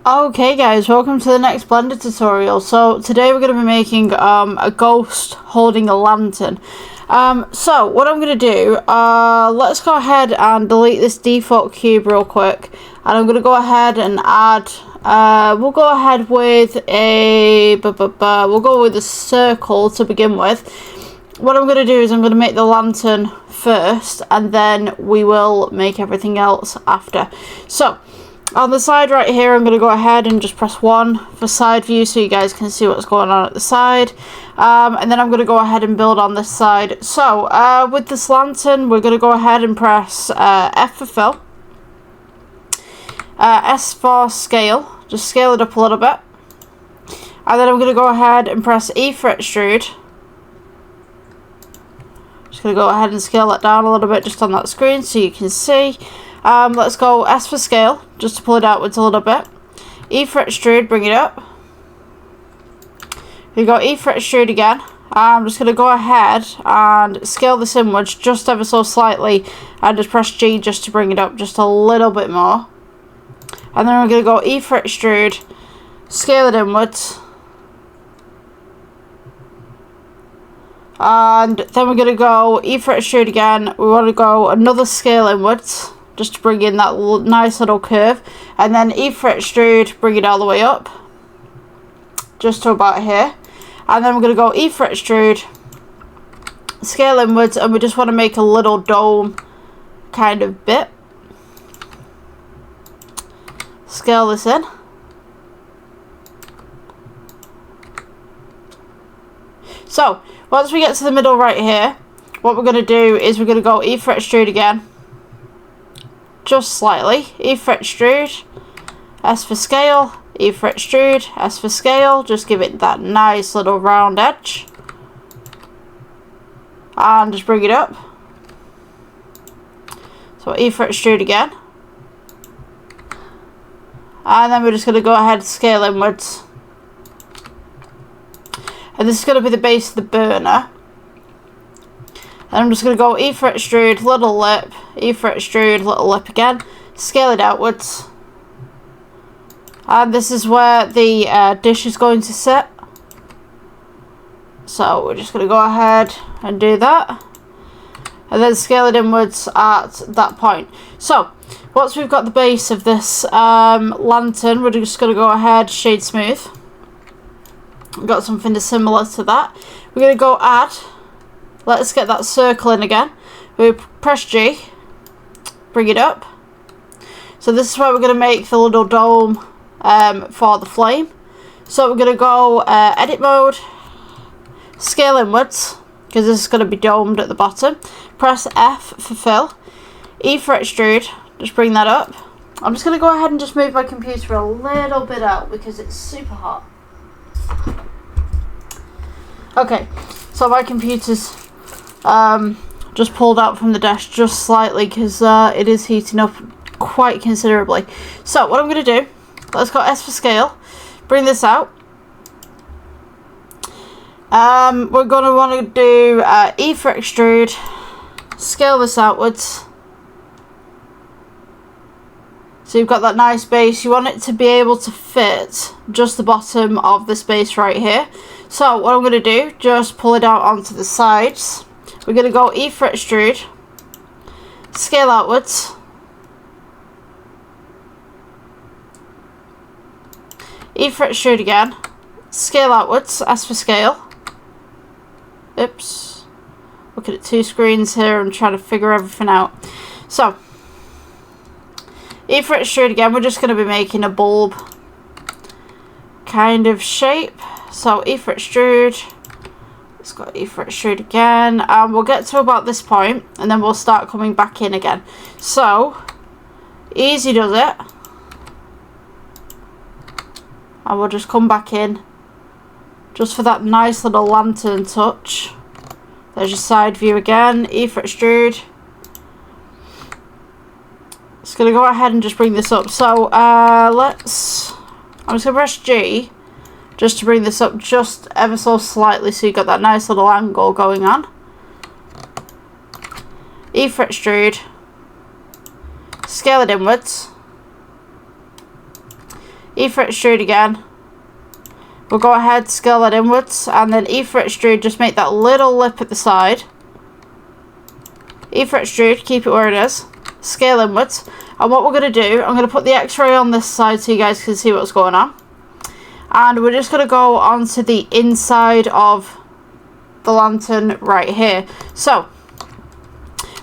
Okay guys, welcome to the next Blender tutorial. So today we're going to be making a ghost holding a lantern. So what I'm going to do, let's go ahead and delete this default cube real quick. And I'm going to go ahead and add, we'll go ahead with we'll go with a circle to begin with. What I'm going to do is I'm going to make the lantern first and then we will make everything else after. So on the side right here, I'm going to go ahead and just press 1 for side view so you guys can see what's going on at the side. And then I'm going to go ahead and build on this side. So with this lantern, we're going to go ahead and press F for fill. S for scale. Just scale it up a little bit. And then I'm going to go ahead and press E for extrude. Just going to go ahead and scale that down a little bit just on that screen so you can see. Let's go S for scale, just to pull it outwards a little bit. E for extrude, bring it up. We got E for extrude again. I'm just going to go ahead and scale this inwards just ever so slightly and just press G just to bring it up just a little bit more. And then we're going to go E for extrude, scale it inwards. And then we're going to go E for extrude again. We want to go another scale inwards, just to bring in that nice little curve. And then E for extrude, bring it all the way up, just to about here. And then we're going to go E for extrude, scale inwards, and we just want to make a little dome kind of bit. Scale this in. So, once we get to the middle right here, what we're going to do is we're going to go E for extrude again. Just slightly. E for extrude, S for scale, E for extrude, S for scale. Just give it that nice little round edge. And just bring it up. So E for extrude again. And then we're just going to go ahead and scale inwards. And this is going to be the base of the burner. And I'm just going to go E for extrude, little lip, E for extrude, little lip again, scale it outwards. And this is where the dish is going to sit. So we're just going to go ahead and do that. And then scale it inwards at that point. So once we've got the base of this lantern, we're just going to go ahead, shade smooth. We've got something similar to that. We're going to go add. Let's get that circle in again. We press G, bring it up. So this is where we're going to make the little dome for the flame. So we're going to go edit mode, scale inwards, because this is going to be domed at the bottom. Press F for fill, E for extrude, just bring that up. I'm just going to go ahead and just move my computer a little bit out because it's super hot. Okay, so my computer's just pulled out from the desk just slightly because it is heating up quite considerably. So what I'm going to do, let's go S for scale, bring this out. We're going to want to do E for extrude, scale this outwards. So you've got that nice base. You want it to be able to fit just the bottom of this base right here. So what I'm going to do, just pull it out onto the sides. We're going to go E for extrude, scale outwards. E for extrude again, scale outwards, S for scale. Oops. Looking at two screens here and trying to figure everything out. So, E for extrude again, we're just going to be making a bulb kind of shape. So E for extrude. Let's go E for extrude again, and we'll get to about this point and then we'll start coming back in again. So easy does it, and we'll just come back in just for that nice little lantern touch. There's your side view again, E for extrude. Just gonna go ahead and just bring this up. So I'm just gonna press G just to bring this up just ever so slightly so you've got that nice little angle going on. E for extrude, scale it inwards. E for extrude again. We'll go ahead, scale that inwards, and then E for extrude, just make that little lip at the side. E for extrude, keep it where it is. Scale inwards. And what we're going to do, I'm going to put the X-ray on this side so you guys can see what's going on. And we're just going to go onto the inside of the lantern right here. So,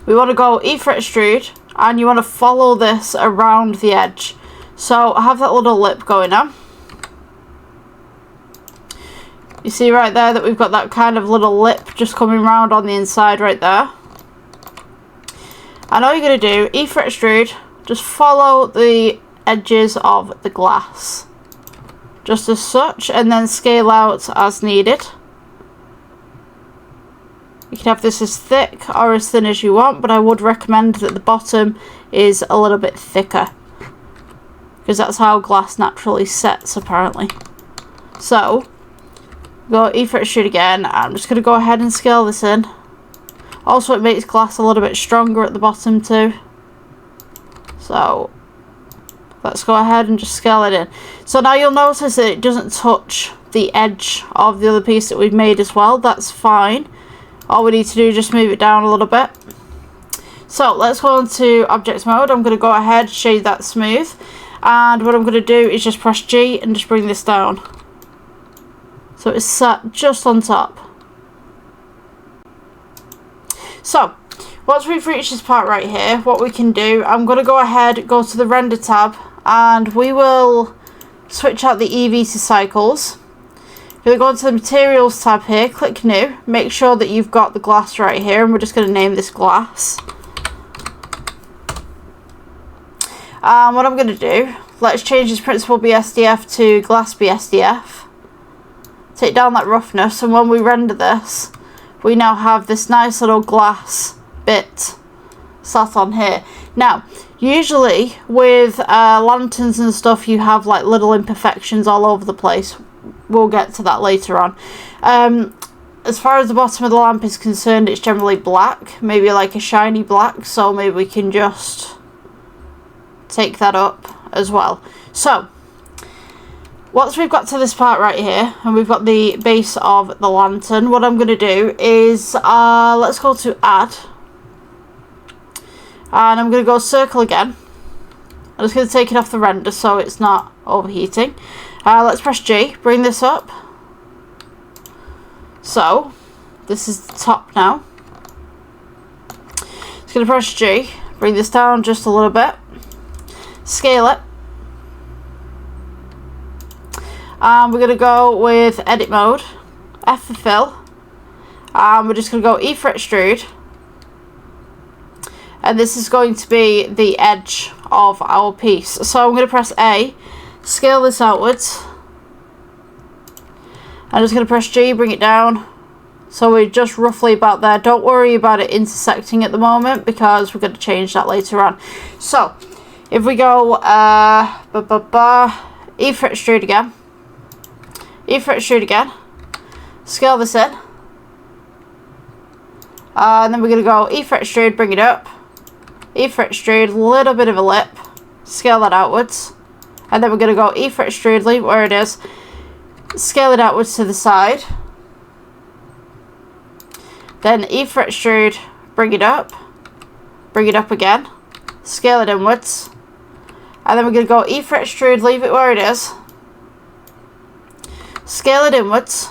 we want to go E for extrude, and you want to follow this around the edge. So, I have that little lip going on. You see right there that we've got that kind of little lip just coming round on the inside right there. And all you're going to do, E for extrude, just follow the edges of the glass. Just as such, and then scale out as needed. You can have this as thick or as thin as you want, but I would recommend that the bottom is a little bit thicker, because that's how glass naturally sets apparently. So, go E for extrude again. I'm just going to go ahead and scale this in. Also, it makes glass a little bit stronger at the bottom too. So, let's go ahead and just scale it in. So now you'll notice that it doesn't touch the edge of the other piece that we've made as well. That's fine. All we need to do is just move it down a little bit. So, let's go into object mode. I'm going to go ahead, shade that smooth. And what I'm going to do is just press G and just bring this down. So it's set just on top. So, once we've reached this part right here, what we can do, I'm going to go ahead, go to the render tab, and we will switch out the EV to cycles. We're going to go into the materials tab here, click new, make sure that you've got the glass right here, and we're just going to name this glass. And what I'm going to do, let's change this principal BSDF to glass BSDF. Take down that roughness, and when we render this, we now have this nice little glass bit sat on here. Now, usually with lanterns and stuff, you have like little imperfections all over the place. We'll get to that later on. As far as the bottom of the lamp is concerned, it's generally black, maybe like a shiny black, so maybe we can just take that up as well. So, once we've got to this part right here, and we've got the base of the lantern, what I'm going to do is, let's go to add. And I'm going to go circle again. I'm just going to take it off the render so it's not overheating. Let's press G, bring this up. So, this is the top now. Just going to press G, bring this down just a little bit. Scale it. And we're going to go with edit mode, F for fill, and we're just going to go E for extrude, and this is going to be the edge of our piece. So I'm going to press A, scale this outwards, I'm just going to press G, bring it down, so we're just roughly about there. Don't worry about it intersecting at the moment, because we're going to change that later on. So, if we go E for extrude again, E for extrude again, scale this in, and then we're going to go E for extrude, bring it up, E for extrude, little bit of a lip, scale that outwards, and then we're going to go E for extrude, leave it where it is, scale it outwards to the side, then E for extrude, bring it up again, scale it inwards, and then we're going to go E for extrude, leave it where it is, scale it inwards,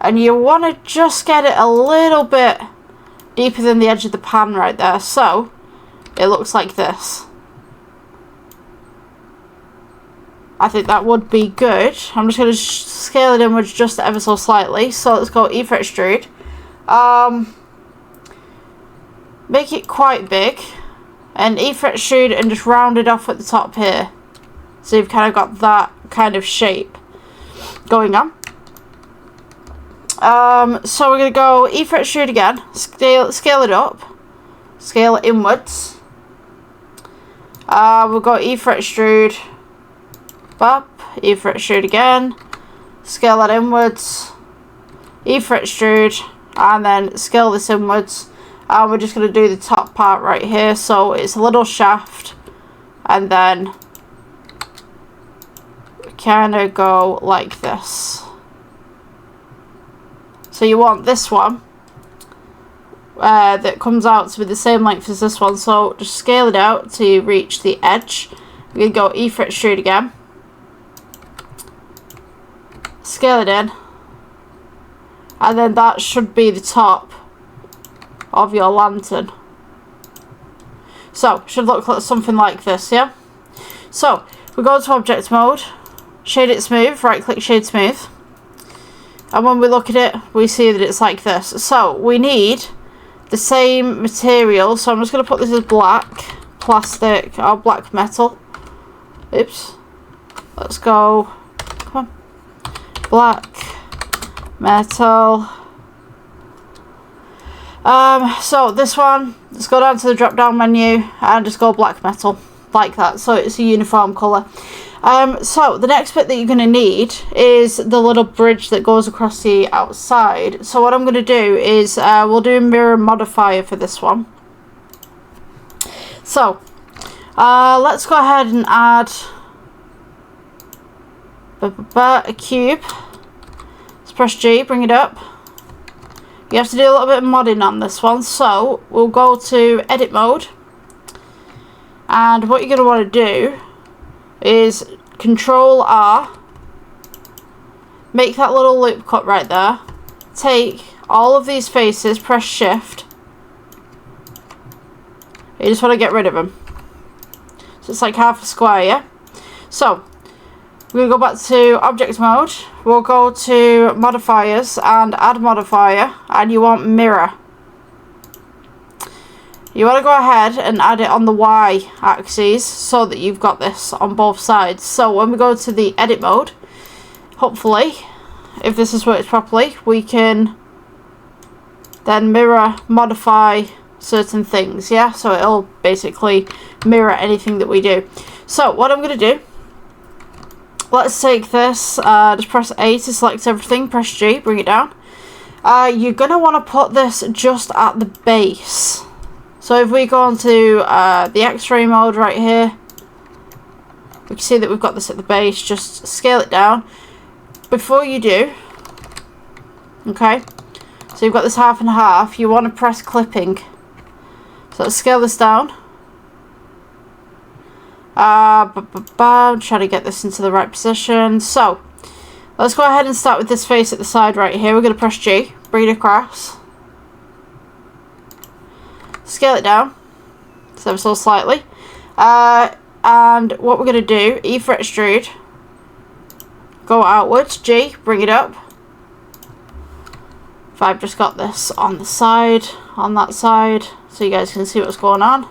and you want to just get it a little bit deeper than the edge of the pan right there, so it looks like this. I think that would be good. I'm just going to scale it inwards just ever so slightly, so let's go E for extrude. Make it quite big, and E for extrude, and just round it off at the top here, so you've kind of got that kind of shape going on. So we're going to go E for extrude again, scale it up, scale it inwards. We'll go E for extrude, up, E for extrude again, scale that inwards, E for extrude, and then scale this inwards. And we're just going to do the top part right here, so it's a little shaft, and then kind of go like this. So you want this one that comes out to be the same length as this one. So just scale it out to reach the edge. We're going to go E for extrude again. Scale it in. And then that should be the top of your lantern. So, should look like something like this, yeah? So, we go to object mode, shade it smooth, right click shade smooth. And when we look at it, we see that it's like this. So, we need the same material. So, I'm just going to put this as black plastic or black metal. Oops. Let's go. Come on. Black metal. So this one, let's go down to the drop down menu and just go black metal like that, so it's a uniform colour. So the next bit that you're going to need is the little bridge that goes across the outside. So what I'm going to do is we'll do a mirror modifier for this one. So let's go ahead and add a cube. Let's press G, bring it up. You have to do a little bit of modding on this one, so we'll go to edit mode, and what you're going to want to do is Control R, make that little loop cut right there, take all of these faces, press shift, you just want to get rid of them, so it's like half a square, yeah? So we're going to go back to object mode, we'll go to modifiers and add modifier, and you want mirror. You want to go ahead and add it on the Y axis so that you've got this on both sides. So when we go to the edit mode, hopefully, if this has worked properly, we can then mirror modify certain things, yeah? So it'll basically mirror anything that we do. So what I'm going to do, let's take this, just press A to select everything, press G, bring it down. You're going to want to put this just at the base. So if we go on to the X-ray mode right here, we can see that we've got this at the base. Just scale it down. Before you do, okay, so you've got this half and half, you want to press clipping. So let's scale this down. I'm trying to get this into the right position. So let's go ahead and start with this face at the side right here. We're going to press G, bring it across, scale it down so slightly, and what we're going to do, E for extrude, go outwards, G, bring it up. If I've just got this on the side, on that side, so you guys can see what's going on.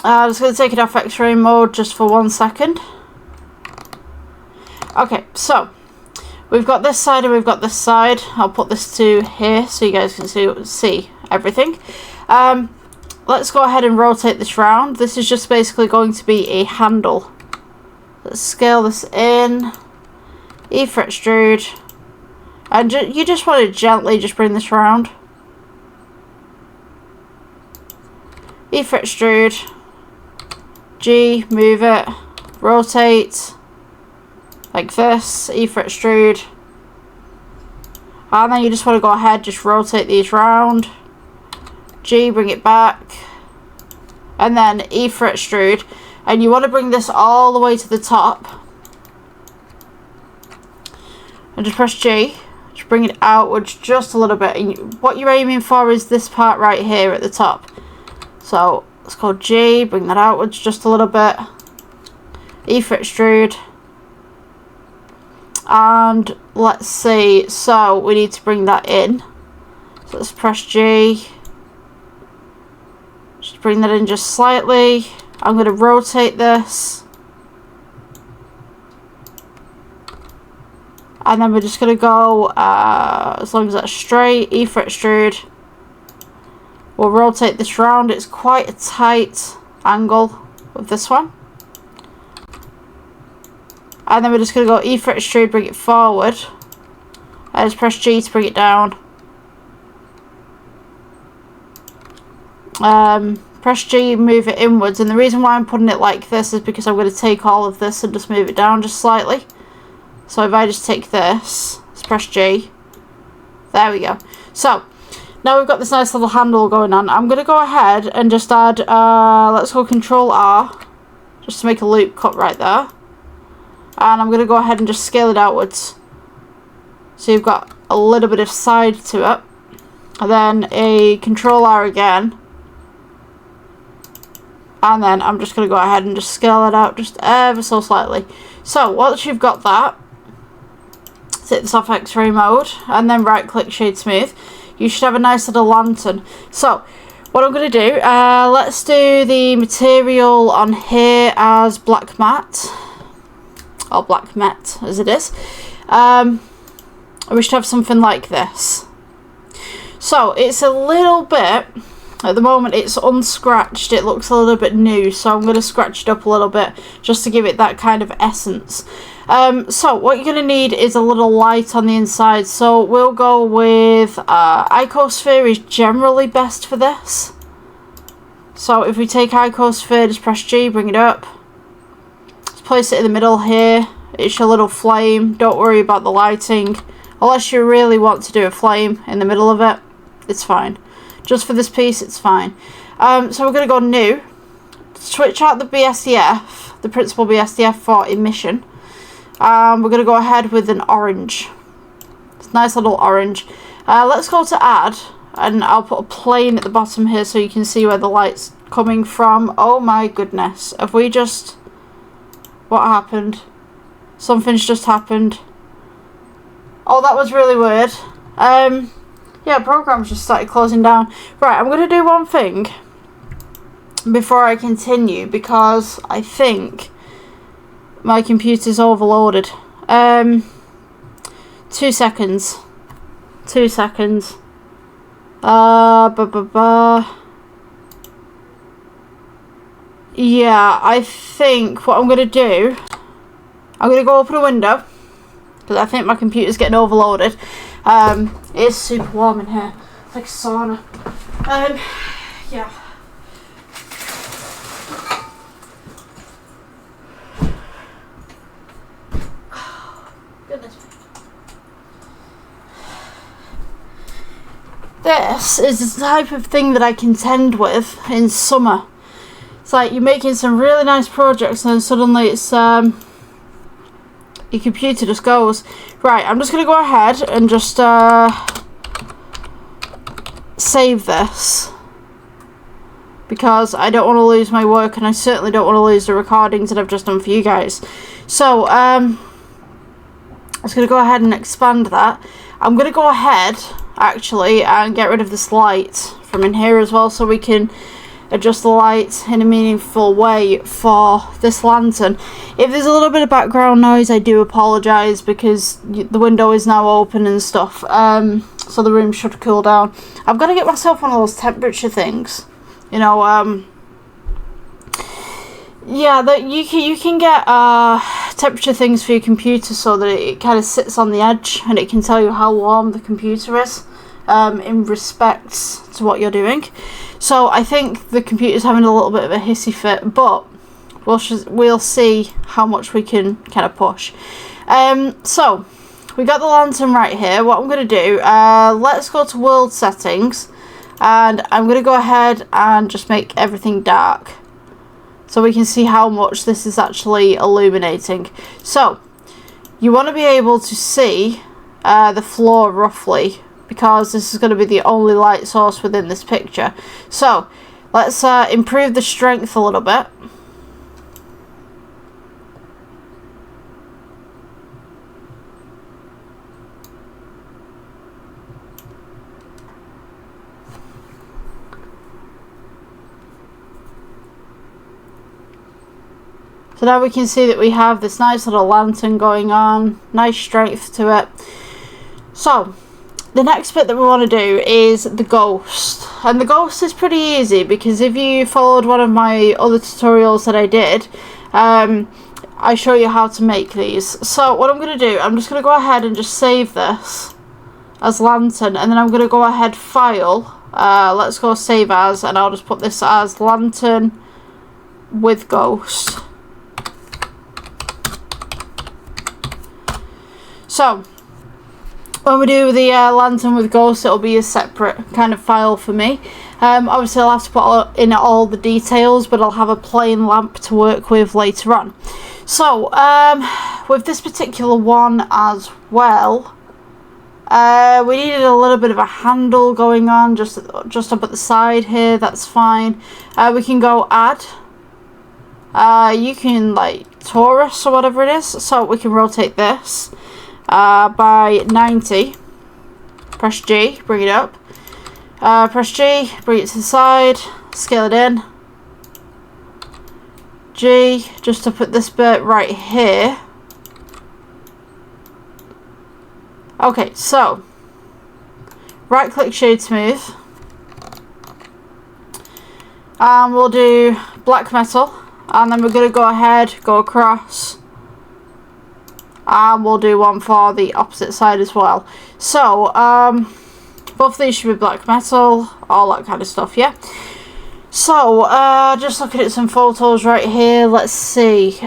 I'm just going to take it off X-ray mode just for 1 second. Okay, so we've got this side and we've got this side. I'll put this to here so you guys can see everything. Let's go ahead and rotate this round. This is just basically going to be a handle. Let's scale this in. E for extrude. And you just want to gently just bring this round. E for extrude. G, move it, rotate, like this, E for extrude, and then you just want to go ahead, just rotate these round, G, bring it back, and then E for extrude, and you want to bring this all the way to the top, and just press G, just bring it outwards just a little bit, and what you're aiming for is this part right here at the top, so let's go G, bring that outwards just a little bit, E for extrude, and let's see, so we need to bring that in, so let's press G, just bring that in just slightly. I'm going to rotate this, and then we're just going to go, as long as that's straight, E for extrude. We'll rotate this round. It's quite a tight angle with this one. And then we're just going to go E for extrude, bring it forward. And just press G to bring it down. press G, move it inwards, and the reason why I'm putting it like this is because I'm going to take all of this and just move it down just slightly. So if I just take this, let's press G, there we go. So now we've got this nice little handle going on. I'm going to go ahead and just add, let's go Control R, just to make a loop cut right there. And I'm going to go ahead and just scale it outwards. So you've got a little bit of side to it. And then a Control R again. And then I'm just going to go ahead and just scale it out just ever so slightly. So once you've got that, set this off X-ray mode and then right click shade smooth. You should have a nice little lantern. So what I'm going to do, let's do the material on here as black matte. Or black matte as it is. We should have something like this. So it's a little bit, at the moment it's unscratched, it looks a little bit new, so I'm going to scratch it up a little bit just to give it that kind of essence. So what you're going to need is a little light on the inside, so we'll go with Icosphere is generally best for this. So if we take Icosphere, just press G, bring it up, let's place it in the middle here. It's your little flame, don't worry about the lighting, unless you really want to do a flame in the middle of it, it's fine. Just for this piece, it's fine. So we're going to go new, switch out the BSDF, the principal BSDF for emission. We're going to go ahead with an orange. It's a nice little orange. Let's go to add, and I'll put a plane at the bottom here so you can see where the light's coming from. Oh my goodness. Have we just... What happened? Something's just happened. Oh, that was really weird. Yeah, program's just started closing down. Right, I'm going to do one thing before I continue because I think my computer's overloaded. 2 seconds. 2 seconds. Yeah, I think what I'm going to do, I'm going to go open a window because I think my computer's getting overloaded. It is super warm in here. It's like a sauna. Yeah. Goodness. This is the type of thing that I contend with in summer. It's like you're making some really nice projects and then suddenly it's your computer just goes. Right, I'm just going to go ahead and just save this because I don't want to lose my work and I certainly don't want to lose the recordings that I've just done for you guys. So I'm just going to go ahead and expand that. I'm going to go ahead actually and get rid of this light from in here as well so we can adjust the light in a meaningful way for this lantern. If there's a little bit of background noise, I do apologise because the window is now open and stuff, so the room should cool down. I've got to get myself one of those temperature things, you know, yeah, that you can get temperature things for your computer so that it kind of sits on the edge and it can tell you how warm the computer is in respects to what you're doing. So I think the computer's having a little bit of a hissy fit, but we'll see how much we can kind of push. So we got the lantern right here. What I'm going to do, let's go to world settings, and I'm going to go ahead and just make everything dark so we can see how much this is actually illuminating. So you want to be able to see the floor roughly, because this is going to be the only light source within this picture. So let's improve the strength a little bit. So now we can see that we have this nice little lantern going on, nice strength to it. So the next bit that we want to do is the ghost, and the ghost is pretty easy because if you followed one of my other tutorials that I did, I show you how to make these. So what I'm going to do, I'm just going to go ahead and just save this as lantern, and then I'm going to go ahead, file, let's go save as, and I'll just put this as lantern with ghost. So when we do the lantern with ghost, it'll be a separate kind of file for me. Obviously I'll have to put in all the details, but I'll have a plain lamp to work with later on. So with this particular one as well, we needed a little bit of a handle going on just up at the side here. That's fine. We can go add. You can like torus or whatever it is, so we can rotate this by 90. Press G, bring it up. Press G, bring it to the side, scale it in. G, just to put this bit right here. Okay, so right click shade smooth, and we'll do black metal, and then we're going to go ahead, go across, and we'll do one for the opposite side as well. So both of these should be black metal, all that kind of stuff, yeah. So just looking at some photos right here, let's see.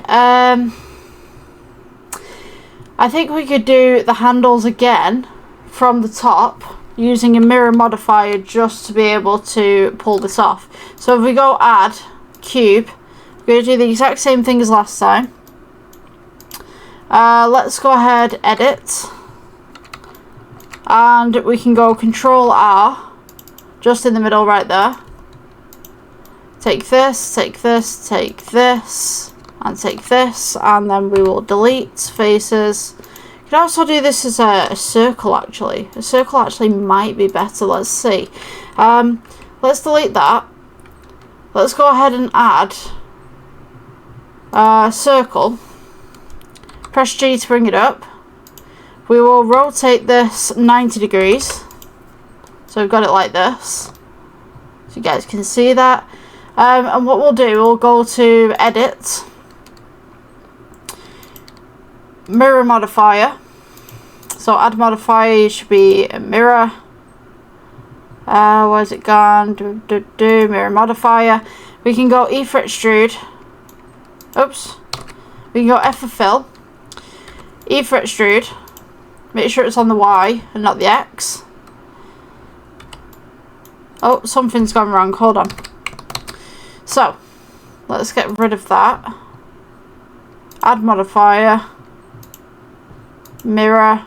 I think we could do the handles again from the top using a mirror modifier just to be able to pull this off. So if we go add cube, we're going to do the exact same thing as last time. Let's go ahead, edit, and we can go Control R just in the middle right there. Take this, take this, take this, and take this, and then we will delete faces. You can also do this as a circle actually. A circle actually might be better, let's see. Let's delete that. Let's go ahead and add circle. Press G to bring it up. We will rotate this 90 degrees. So we've got it like this. So you guys can see that. And what we'll do, we'll go to edit, mirror modifier. So add modifier should be a mirror. Where's it gone? Mirror modifier. We can go E for extrude. Oops. We can go F for fill. E for extrude. Make sure it's on the Y and not the X. Oh, something's gone wrong. Hold on. So, let's get rid of that. Add modifier. Mirror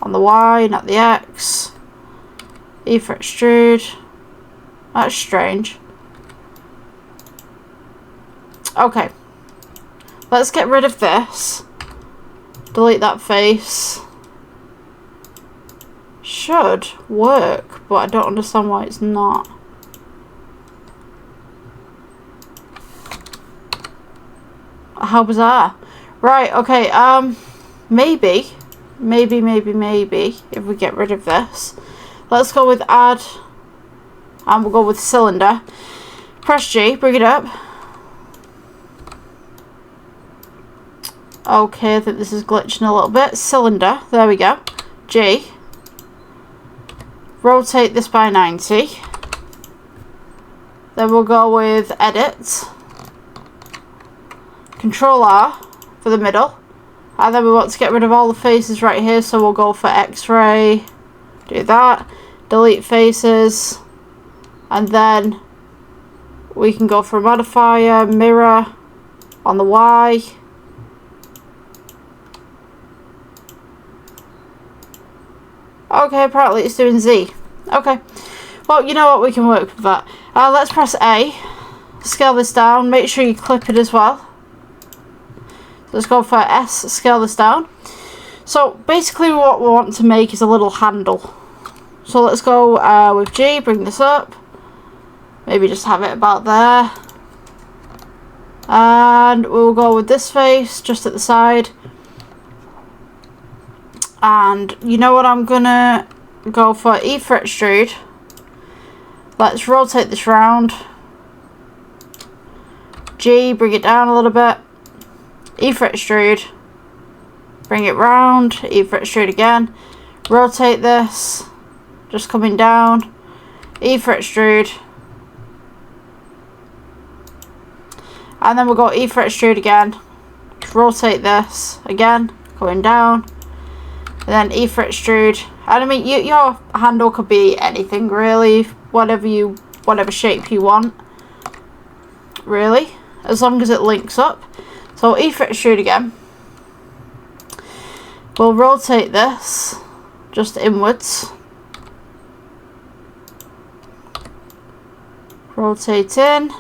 on the Y, not the X. E for extrude. That's strange. Okay. Let's get rid of this. Delete that face. Should work, but I don't understand why it's not. How bizarre. Right, okay, maybe if we get rid of this. Let's go with add, and we'll go with cylinder. Press G, bring it up. Okay, I think this is glitching a little bit. Cylinder, there we go. G. Rotate this by 90. Then we'll go with edit. Control R for the middle. And then we want to get rid of all the faces right here, so we'll go for X-ray. Do that. Delete faces. And then we can go for a modifier, mirror on the Y. Okay, apparently it's doing Z. Okay. Well, you know what? We can work with that. Let's press A. Scale this down. Make sure you clip it as well. Let's go for S. Scale this down. So, basically what we want to make is a little handle. So, let's go with G. Bring this up. Maybe just have it about there. And we'll go with this face just at the side. And you know what, I'm gonna go for E for extrude. Let's rotate this round. G, bring it down a little bit. E for extrude. Bring it round. E for extrude again. Rotate this. Just coming down. E for extrude. And then we'll go E for extrude again. Rotate this again, going down. And then E for extrude. And I mean, your handle could be anything really, whatever shape you want, really, as long as it links up. So E for extrude again. We'll rotate this just inwards. Rotate in.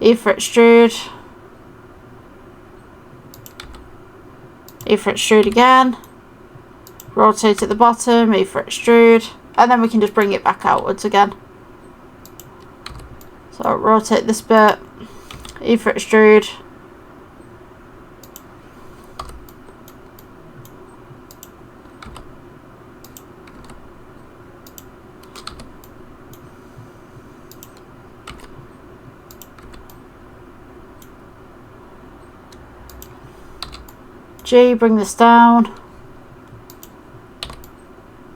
E for extrude. E for extrude again. Rotate at the bottom, E for extrude, and then we can just bring it back outwards again. So rotate this bit, E for extrude. G, bring this down.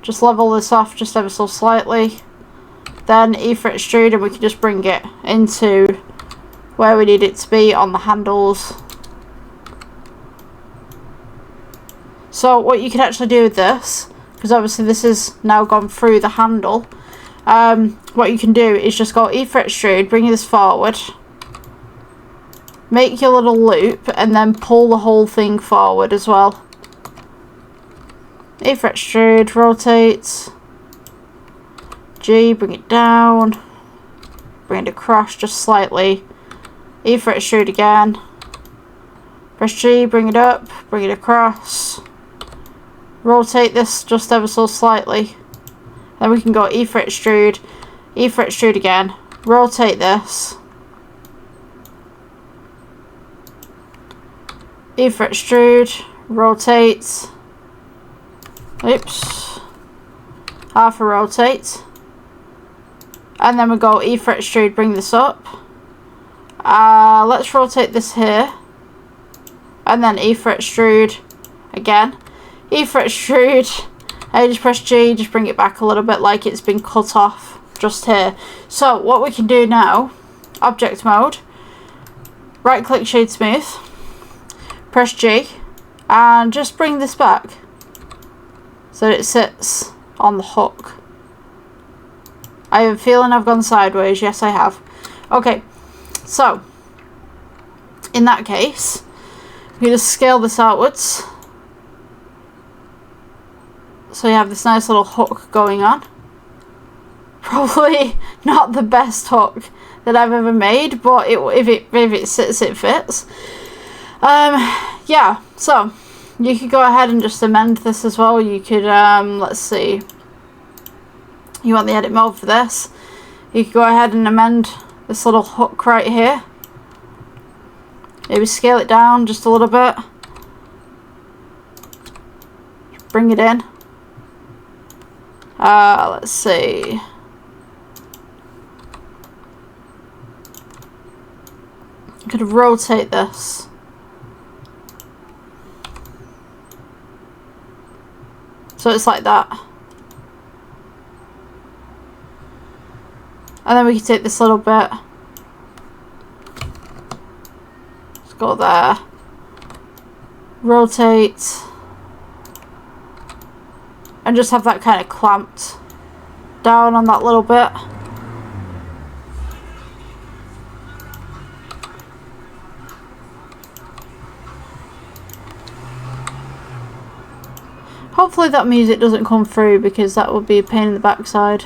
Just level this off just ever so slightly. Then E for extrude, and we can just bring it into where we need it to be on the handles. So what you can actually do with this, because obviously this is now gone through the handle, what you can do is just go E for extrude, bring this forward, make your little loop, and then pull the whole thing forward as well. E for extrude, rotate. G, bring it down. Bring it across just slightly. E for extrude again. Press G, bring it up, bring it across. Rotate this just ever so slightly. Then we can go E for extrude again. Rotate this. E for extrude, rotate. Oops. Half a rotate. And then we go E for extrude, bring this up. Let's rotate this here. And then E for extrude again. E for extrude. I just press G, just bring it back a little bit like it's been cut off just here. So what we can do now, object mode, right click shade smooth, press G, and just bring this back so that it sits on the hook. I have a feeling I've gone sideways. Yes, I have. Okay, so in that case, we just scale this outwards. So you have this nice little hook going on. Probably not the best hook that I've ever made, but if it sits, it fits. Yeah, so you could go ahead and just amend this as well. You could, let's see. You want the edit mode for this. You could go ahead and amend this little hook right here. Maybe scale it down just a little bit. Bring it in. Let's see. You could rotate this. So it's like that. And then we can take this little bit. Let's go there. Rotate. And just have that kind of clamped down on that little bit. Hopefully that music doesn't come through, because that would be a pain in the backside.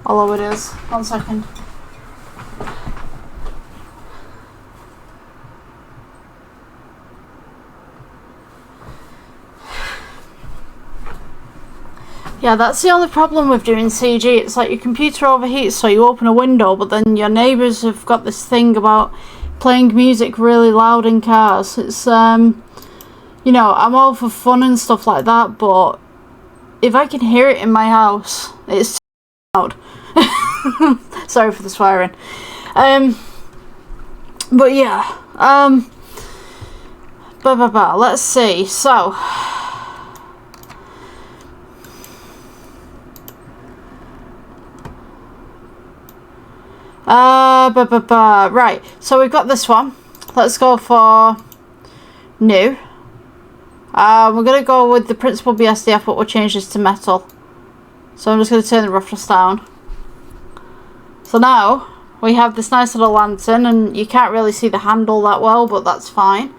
Although it is. 1 second. Yeah, that's the only problem with doing CG. It's like your computer overheats, so you open a window, but then your neighbours have got this thing about playing music really loud in cars. It's, you know, I'm all for fun and stuff like that, but if I can hear it in my house, it's too loud. Sorry for the swearing. But yeah, let's see. So Right, so we've got this one. Let's go for new. We're going to go with the principal BSDF, but we'll change this to metal. So I'm just going to turn the roughness down. So now we have this nice little lantern, and you can't really see the handle that well, but that's fine.